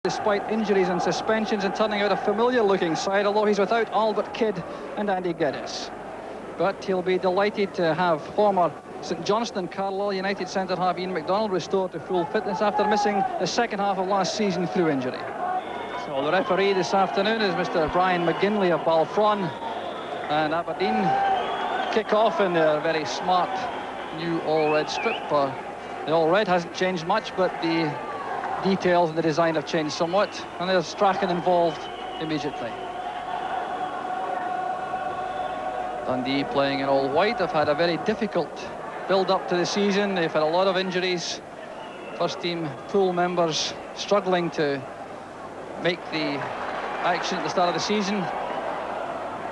despite injuries and suspensions, and turning out a familiar-looking side, although he's without Albert Kidd and Andy Geddes. But he'll be delighted to have former St Johnstone and Carlisle United centre-half Ian MacDonald restored to full fitness after missing the second half of last season through injury. So the referee this afternoon is Mr Brian McGinley of Balfron, and Aberdeen kick off in their very smart new all-red strip. The all-red hasn't changed much, but the details and the design have changed somewhat, and there's Strachan involved immediately. Dundee playing in all white. They've had a very difficult build-up to the season. They've had a lot of injuries. First-team pool members struggling to make the action at the start of the season.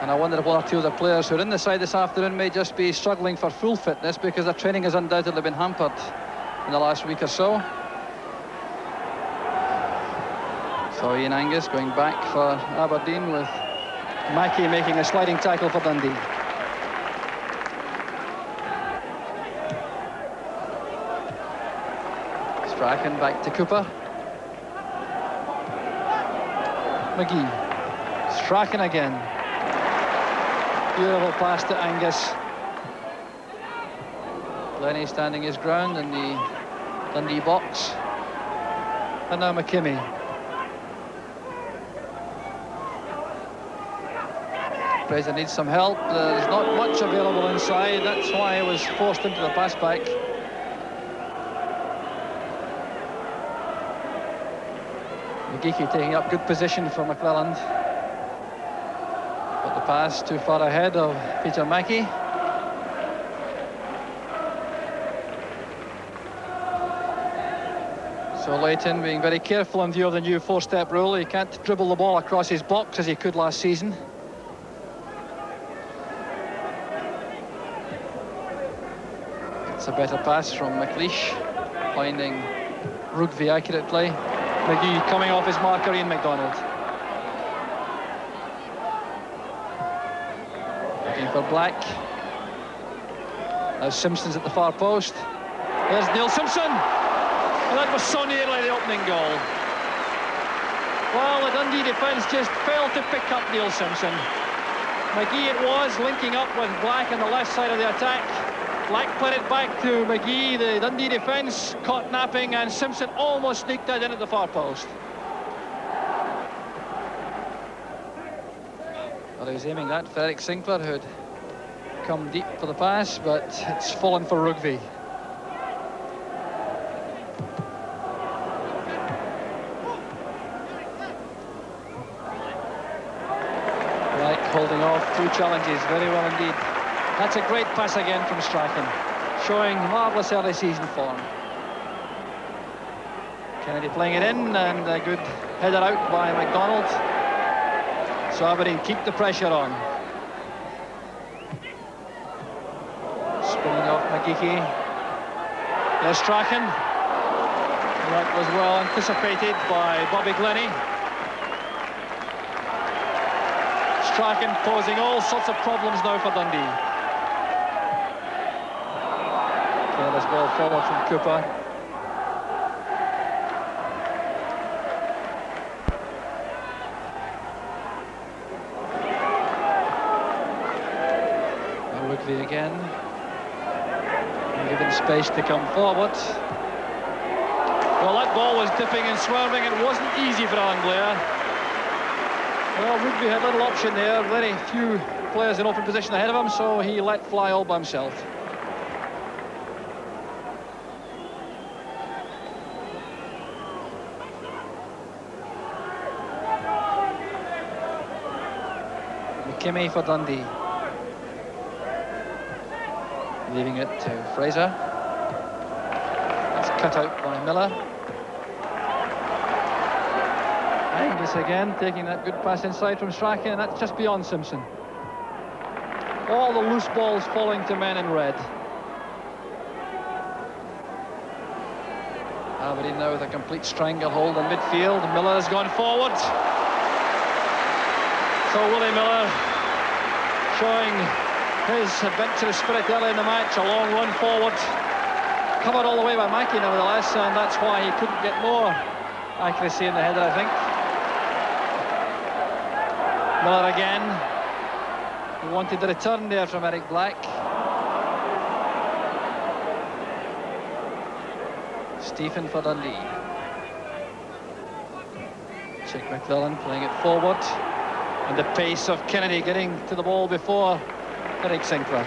And I wonder if one or two of the players who are in the side this afternoon may just be struggling for full fitness, because their training has undoubtedly been hampered in the last week or so. So Ian Angus going back for Aberdeen, with Mackey making a sliding tackle for Dundee. Strachan back to Cooper. McGee. Strachan again. Beautiful pass to Angus. Lenny standing his ground in the Dundee box. And now McKimmie. Fraser needs some help. There's not much available inside. That's why he was forced into the pass back. McGeechy taking up good position for McClelland. But the pass too far ahead of Peter Mackey. So Leighton being very careful in view of the new four-step rule. He can't dribble the ball across his box as he could last season. It's a better pass from McLeish, finding Rugby accurately. McGee coming off his marker, Ian MacDonald. Looking for Black. Now Simpson's at the far post. There's Neil Simpson. And that was so nearly the opening goal. Well, the Dundee defence just failed to pick up Neil Simpson. McGee it was, linking up with Black on the left side of the attack. Black played it back to McGee. The Dundee defence caught napping, and Simpson almost sneaked that in at the far post. Well, he was aiming that for Eric Sinclair, who'd come deep for the pass, but it's fallen for Rugby. Black holding off two challenges very well indeed. That's a great pass again from Strachan, showing marvellous early season form. Kennedy playing it in, and a good header out by MacDonald. So Aberdeen keep the pressure on. Spinning off McGeechy. There's Strachan. That was well anticipated by Bobby Glennie. Strachan posing all sorts of problems now for Dundee. Careless ball forward from Cooper. And Rugby again. And given space to come forward. Well, that ball was dipping and swerving. It wasn't easy for Alan Blair. Well, Rugby had little option there. Very few players in open position ahead of him, so he let fly all by himself. McKimmie for Dundee. Leaving it to Fraser. That's cut out by Miller. Angus again, taking that good pass inside from Strachan, and that's just beyond Simpson. All the loose balls falling to men in red. Aberdeen now with a complete stranglehold in midfield. Miller has gone forward. So Willie Miller showing his adventurous spirit early in the match. A long run forward, covered all the way by Mackey nevertheless, and that's why he couldn't get more accuracy in the header, I think. Miller again. He wanted the return there from Eric Black. Stephen for Dundee. Chick McClellan playing it forward. And the pace of Kennedy getting to the ball before Eric Sinclair.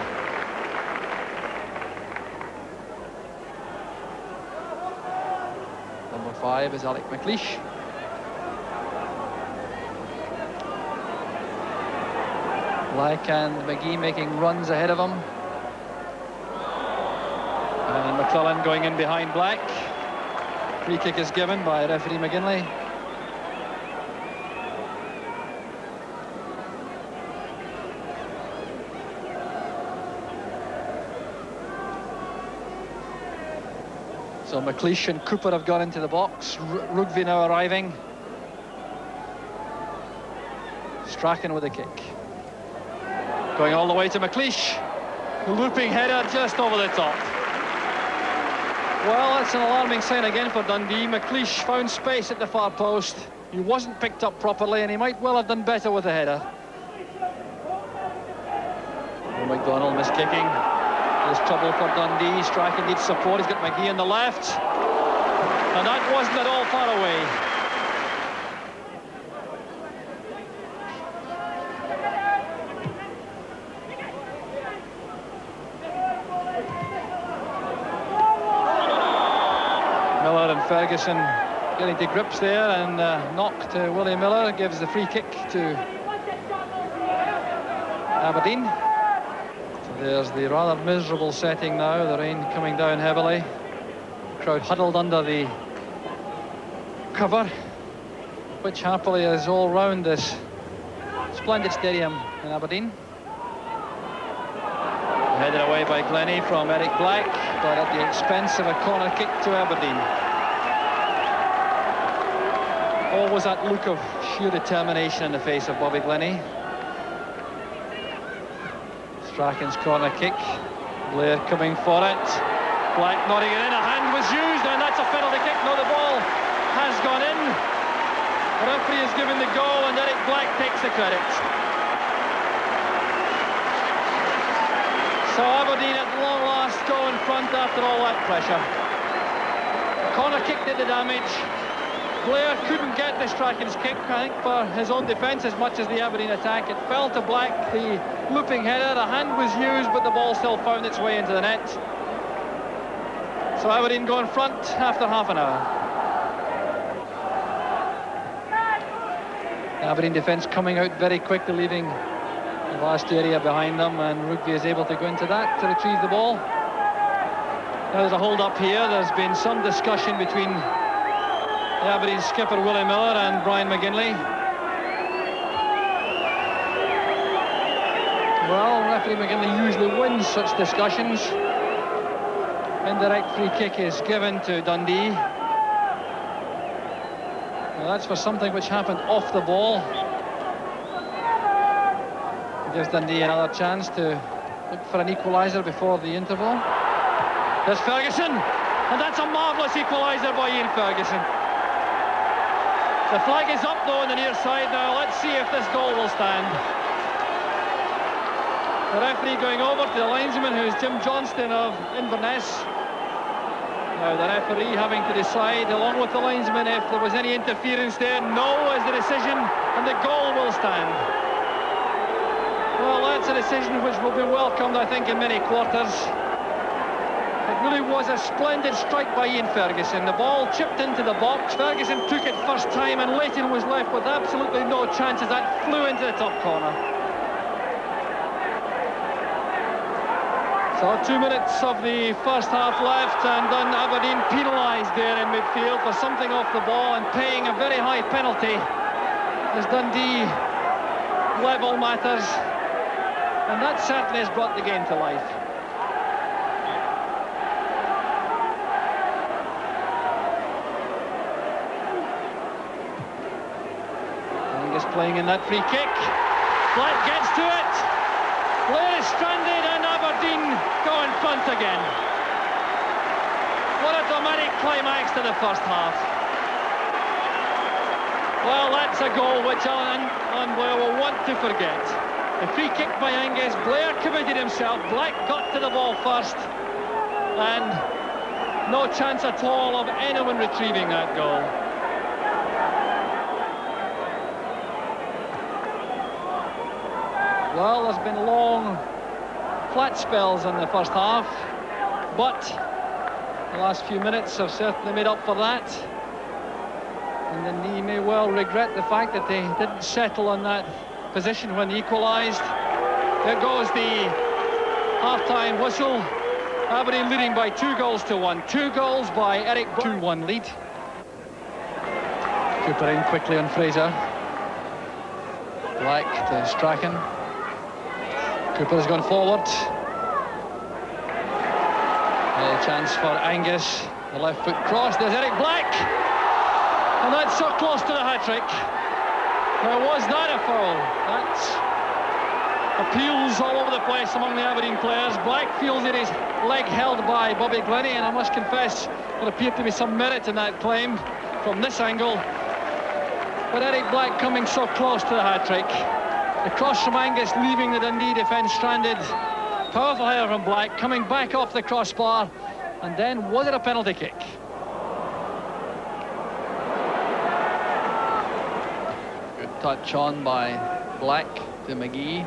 Number 5 is Alec McLeish. Black and McGee making runs ahead of him. And McClellan going in behind Black. Free kick is given by referee McGinley. So McLeish and Cooper have gone into the box. Rugby now arriving. Strachan with a kick. Going all the way to McLeish. Looping header just over the top. Well, that's an alarming sign again for Dundee. McLeish found space at the far post. He wasn't picked up properly, and he might well have done better with the header. McDonald miskicking. There's trouble for Dundee. Strachan needs support. He's got McGee on the left. And that wasn't at all far away. Miller and Ferguson getting to grips there, and knock to Willie Miller gives the free kick to Aberdeen. There's the rather miserable setting now, the rain coming down heavily. The crowd huddled under the cover, which happily is all round this splendid stadium in Aberdeen. Headed away by Glennie from Eric Black, but at the expense of a corner kick to Aberdeen. Always that look of sheer determination in the face of Bobby Glennie. Strachan's corner kick. Blair coming for it. Black nodding it in. A hand was used, and that's a penalty kick. No, the ball has gone in. The referee has given the go, and Eric Black takes the credit. So Aberdeen at long last go in front after all that pressure. The corner kick did the damage. Blair couldn't get the Strachan's kick, I think, for his own defence as much as the Aberdeen attack. It fell to Black, the looping header. A hand was used, but the ball still found its way into the net. So Aberdeen go in front after half an hour. The Aberdeen defence coming out very quickly, leaving the vast area behind them, and Rugby is able to go into that to retrieve the ball. Now there's a hold-up here. There's been some discussion between the Aberdeen skipper Willie Miller and Brian McGinley. Well, referee McGinley usually wins such discussions. Indirect free kick is given to Dundee. Now that's for something which happened off the ball. It gives Dundee another chance to look for an equaliser before the interval. There's Ferguson, and that's a marvellous equaliser by Ian Ferguson. The flag is up though on the near side now. Let's see if this goal will stand. The referee going over to the linesman, who's Jim Johnston of Inverness. Now the referee having to decide along with the linesman if there was any interference there. No is the decision, and the goal will stand. Well, that's a decision which will be welcomed, I think, in many quarters. It really was a splendid strike by Ian Ferguson. The ball chipped into the box. Ferguson took it first time, and Leighton was left with absolutely no chances. That flew into the top corner. So 2 minutes of the first half left, and Aberdeen penalised there in midfield for something off the ball and paying a very high penalty as Dundee level matters, and that certainly has brought the game to life. Is playing in that free kick. Black gets to it. Blair is stranded, and Aberdeen go in front again. What a dramatic climax to the first half. Well, that's a goal which Alan Blair will want to forget. The free kick by Angus. Blair committed himself. Black got to the ball first. And no chance at all of anyone retrieving that goal. Well, there's been long, flat spells in the first half, but the last few minutes have certainly made up for that. And Dundee may well regret the fact that they didn't settle on that position when they equalised. There goes the half-time whistle. Aberdeen leading by 2-1. 2 goals by Eric. 2-1 lead. Cooper in quickly on Fraser. Black to Strachan. Cooper has gone forward. A chance for Angus. The left foot cross. There's Eric Black. And that's so close to the hat-trick. Now, was that a foul? That's appeals all over the place among the Aberdeen players. Black feels it is leg held by Bobby Glennie, and I must confess there appeared to be some merit in that claim from this angle. But Eric Black coming so close to the hat-trick. The cross from Angus leaving the Dundee defence stranded. Powerful header from Black, coming back off the crossbar. And then, was it a penalty kick? Good touch on by Black to McGee.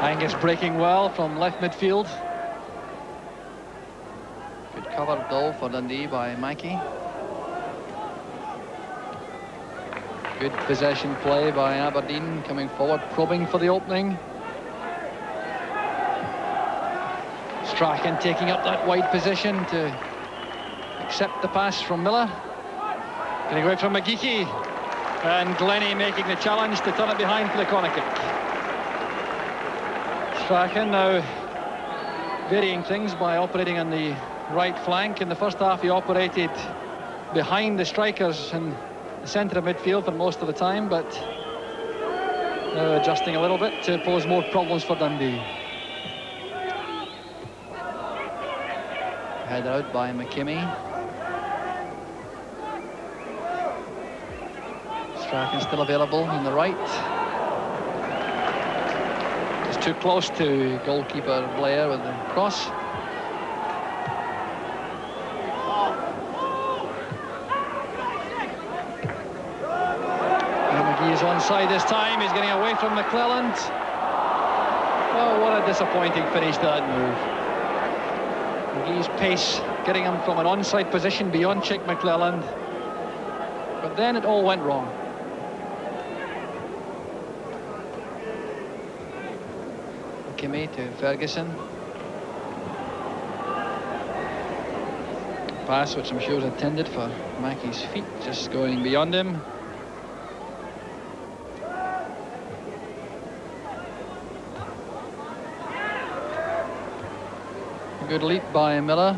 Angus breaking well from left midfield. Good cover though for Dundee by Mackey. Good possession play by Aberdeen, coming forward, probing for the opening. Strachan taking up that wide position to accept the pass from Miller. Getting away from McGeechy. And Glennie making the challenge to turn it behind for the corner kick. Strachan now varying things by operating on the right flank. In the first half he operated behind the strikers and the centre of midfield for most of the time, but now adjusting a little bit to pose more problems for Dundee. Header out by McKimmie. Strachan still available on the right. Just too close to goalkeeper Blair with the cross. He is onside this time. He's getting away from McClelland. Oh, what a disappointing finish to that move. McGee's pace getting him from an onside position beyond Chick McClelland. But then it all went wrong. Kimmy to Ferguson. Pass which I'm sure was intended for Mackey's feet, just going beyond him. Good leap by Miller.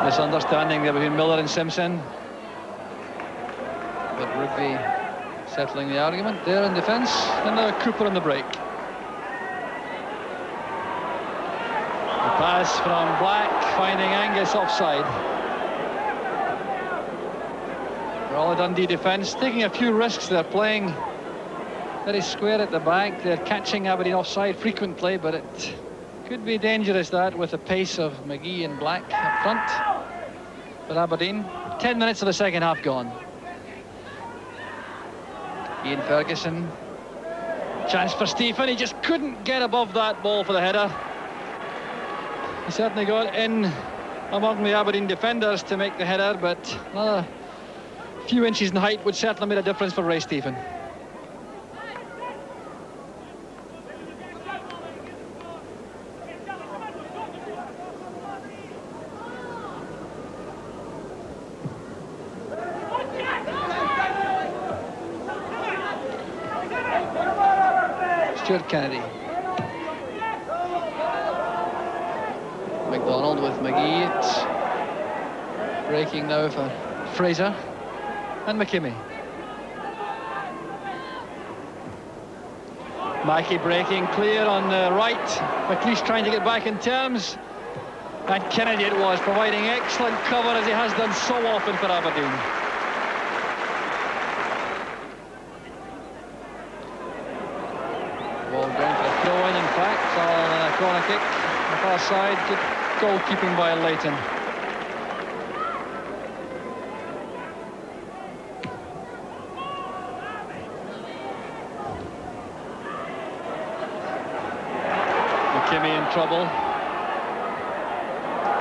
Misunderstanding there between Miller and Simpson. But Rigby settling the argument there in defence. And now Cooper on the break. The pass from Black, finding Angus offside. For all the Dundee defence, taking a few risks. They're playing very square at the back. They're catching Aberdeen offside frequently, but it could be dangerous, that, with the pace of McGee and Black up front for Aberdeen. 10 minutes of the second half gone. Ian Ferguson. Chance for Stephen. He just couldn't get above that ball for the header. He certainly got in among the Aberdeen defenders to make the header, but another few inches in height would certainly make a difference for Ray Stephen. Stuart Kennedy. McDonald with McGee. It's breaking now for Fraser and McKimmie. Mackey breaking clear on the right. McLeish trying to get back in terms. And Kennedy it was, providing excellent cover as he has done so often for Aberdeen. Ball going for a throw-in, in fact, on a corner kick. The far side, good goalkeeping by Leighton. McKimmie in trouble.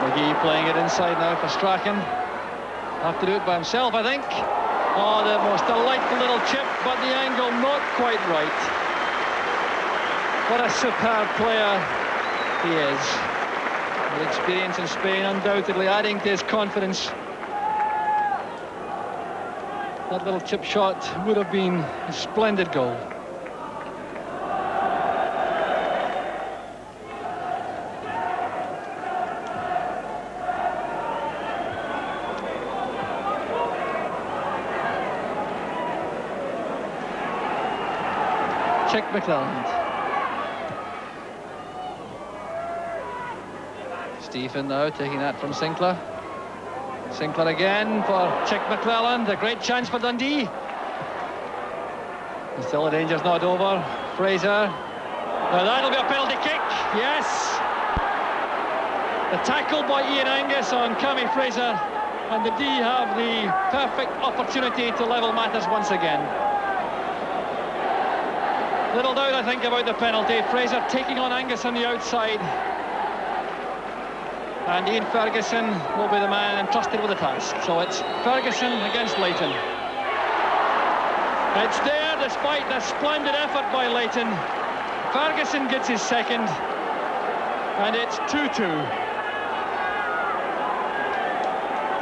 McGee playing it inside now for Strachan. Have to do it by himself, I think. Oh, the most delightful little chip, but the angle not quite right. What a superb player he is. With experience in Spain, undoubtedly adding to his confidence. That little chip shot would have been a splendid goal. Check McClelland. Stephen now taking that from Sinclair. Sinclair again for Chick McClelland. A great chance for Dundee. And still the danger's not over. Fraser. Now that'll be a penalty kick. Yes. The tackle by Ian Angus on Cammy Fraser. And Dundee have the perfect opportunity to level matters once again. Little doubt, I think, about the penalty. Fraser taking on Angus on the outside. And Ian Ferguson will be the man entrusted with the task. So it's Ferguson against Leighton. It's there despite the splendid effort by Leighton. Ferguson gets his second. And it's 2-2.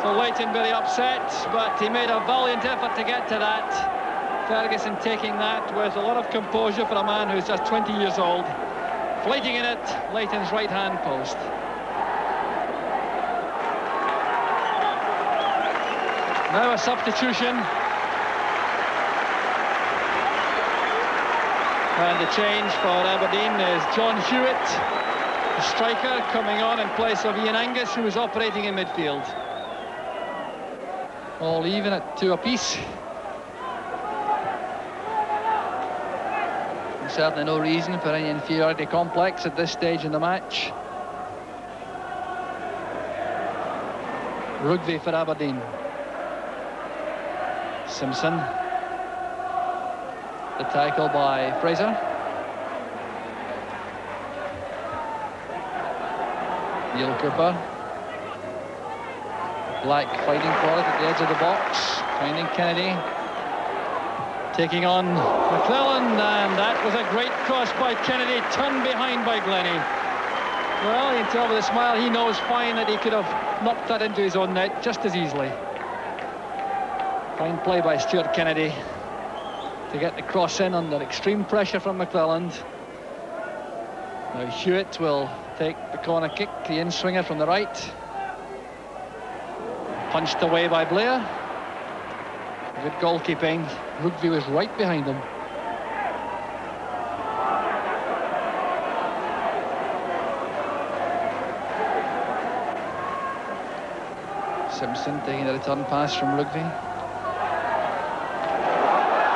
So Leighton very upset, but he made a valiant effort to get to that. Ferguson taking that with a lot of composure for a man who's just 20 years old. Flighting in it, Leighton's right-hand post. Now a substitution. And the change for Aberdeen is John Hewitt, the striker, coming on in place of Ian Angus, who is operating in midfield. All even at 2 apiece. Certainly no reason for any inferiority complex at this stage in the match. Rugby for Aberdeen. Simpson. The tackle by Fraser. Neil Cooper. Black fighting for it at the edge of the box. Finding Kennedy. Taking on McClelland, and that was a great cross by Kennedy, turned behind by Glennie. Well, you can tell with a smile, he knows fine that he could have knocked that into his own net just as easily. Fine play by Stuart Kennedy to get the cross in under extreme pressure from McClelland. Now Hewitt will take the corner kick, the in-swinger from the right. Punched away by Blair. Good goalkeeping. Rugby was right behind him. Simpson taking the return pass from Rugby.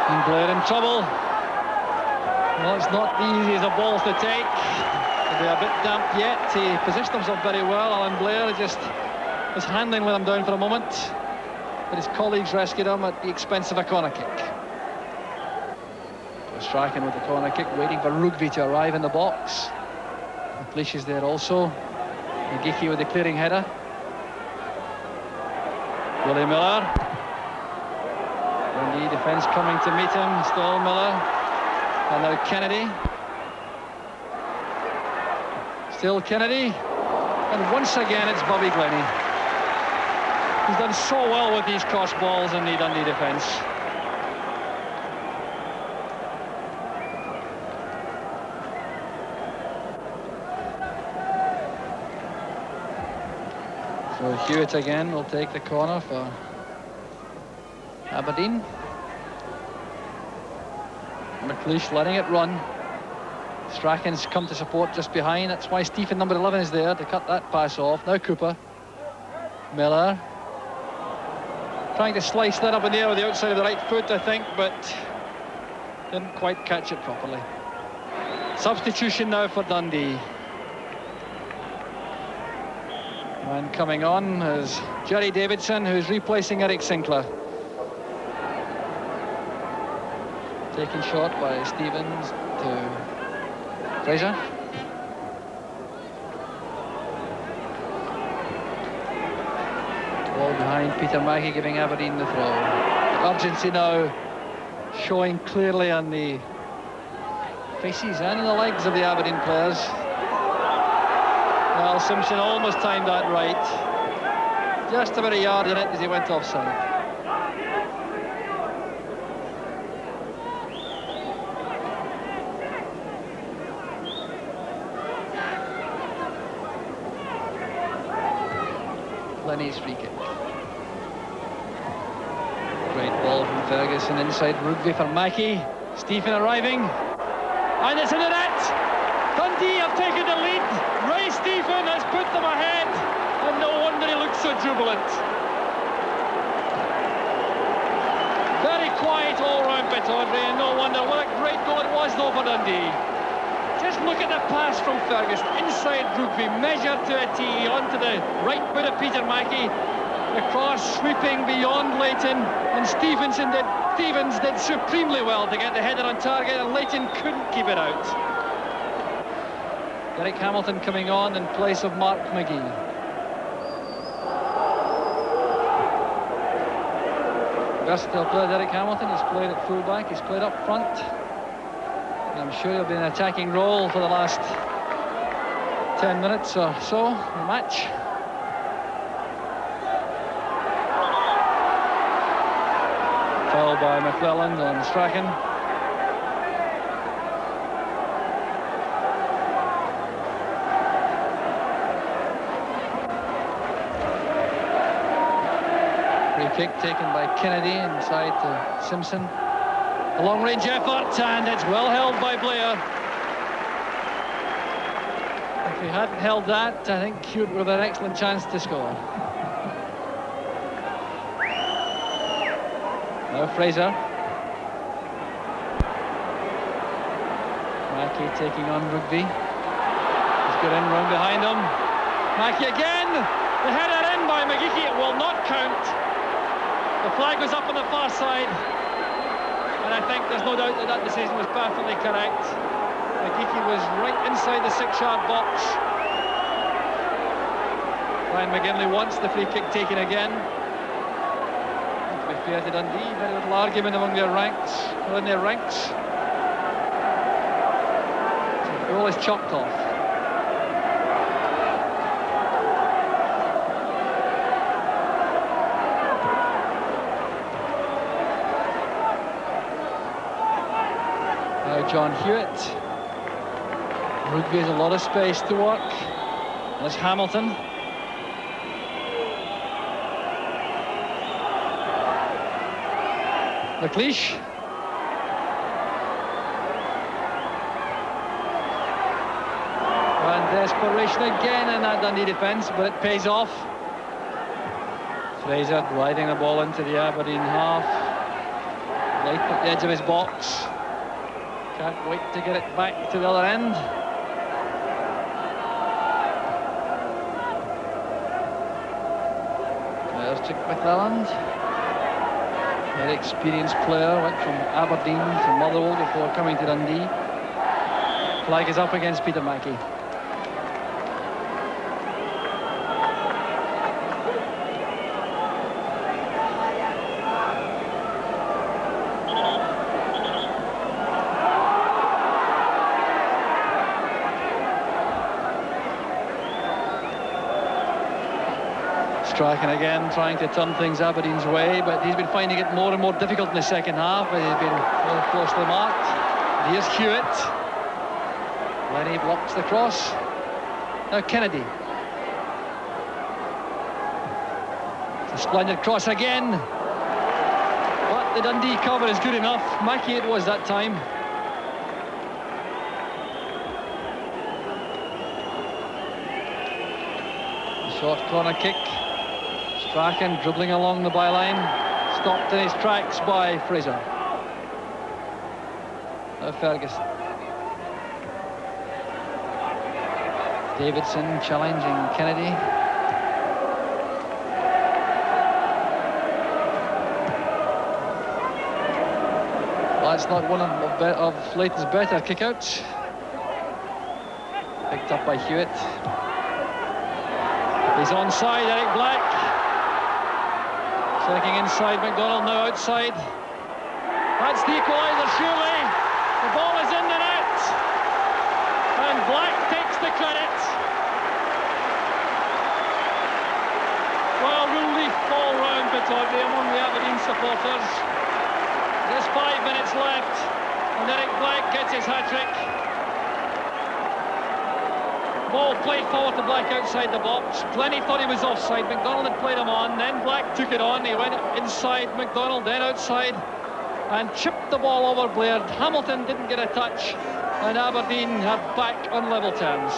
And Blair in trouble. Well, it's not the easiest of balls to take. He'll be a bit damp yet. He positioned himself very well. Alan Blair just was handling with him down for a moment. But his colleagues rescued him at the expense of a corner kick. Strachan with the corner kick, waiting for Rugby to arrive in the box. McLeish is there also. McGeechy with the clearing header. Willie Miller. Dundee defence coming to meet him. Still Miller. And now Kennedy. Still Kennedy. And once again it's Bobby Glennie. He's done so well with these cross balls in the Dundee defence. So Hewitt again will take the corner for Aberdeen. McLeish letting it run. Strachan's come to support just behind. That's why Stephen, number 11, is there to cut that pass off. Now Cooper. Miller. Trying to slice that up in the air with the outside of the right foot, I think, but didn't quite catch it properly. Substitution now for Dundee. And coming on is Jerry Davidson, who's replacing Eric Sinclair. Taken shot by Stevens to Fraser. Ball behind Peter Mackey, giving Aberdeen the throw. The urgency now showing clearly on the faces and in the legs of the Aberdeen players. Well, Simpson almost timed that right. Just about a yard in it as he went offside. Lenny's free kick. Great ball from Ferguson inside Rugby for Mackey. Stephen arriving. And it's in the net! Dundee have taken the lead. Ray Stephen has put them ahead. And no wonder he looks so jubilant. Very quiet all-round bit, Audrey, and no wonder. What a great goal it was, though, for Dundee. Just look at the pass from Ferguson inside Rugby, measured to a tee onto the right foot of Peter Mackey. The cross sweeping beyond Leighton, and Stevens did supremely well to get the header on target, and Leighton couldn't keep it out. Derek Hamilton coming on in place of Mark McGee. Versatile player Derek Hamilton. He's played at fullback, he's played up front. I'm sure he'll be in an attacking role for the last 10 minutes or so in the match. Foul by McClelland on Strachan. Free kick taken by Kennedy inside to Simpson. A long-range effort, and it's well held by Blair. If he hadn't held that, I think he would have an excellent chance to score. Now Fraser. Mackey taking on Rugby. He's got in round behind him. Mackey again! The header in by McGee. It will not count. The flag was up on the far side. And I think there's no doubt that that decision was perfectly correct. McGeechy was right inside the 6-yard box. Ryan McGinley wants the free kick taken again. To be fair to Dundee, very little argument among their ranks, within their ranks. So the goal is chopped off. John Hewitt. Rugby has a lot of space to work. There's Hamilton. McLeish. And desperation again in that Dundee defence, but it pays off. Fraser gliding the ball into the Aberdeen half. Right at the edge of his box. Can't wait to get it back to the other end. There's Chick McClelland. Very experienced player, went from Aberdeen to Motherwell before coming to Dundee. Flag is up against Peter Mackey. Strachan again trying to turn things Aberdeen's way, but he's been finding it more and more difficult in the second half. He's been very closely marked. Here's Hewitt. Lenny blocks the cross. Now Kennedy. It's a splendid cross again. But the Dundee cover is good enough. Mackey it was that time. Short corner kick. Strachan dribbling along the byline. Stopped in his tracks by Fraser. Now Ferguson. Davidson challenging Kennedy. Well, that's not one of Leighton's better kickouts. Picked up by Hewitt. He's onside, Eric Black. Checking inside, McDonald now outside. That's the equaliser, surely. The ball is in the net. And Black takes the credit. Well, relief all round Pittodrie among the Aberdeen supporters. There's 5 minutes left, and Eric Black gets his hat-trick. Ball played forward to Black outside the box. Plenty thought he was offside. McDonald had played him on, then Black took it on. He went inside McDonald, then outside, and chipped the ball over Blair. Hamilton didn't get a touch, and Aberdeen are back on level terms.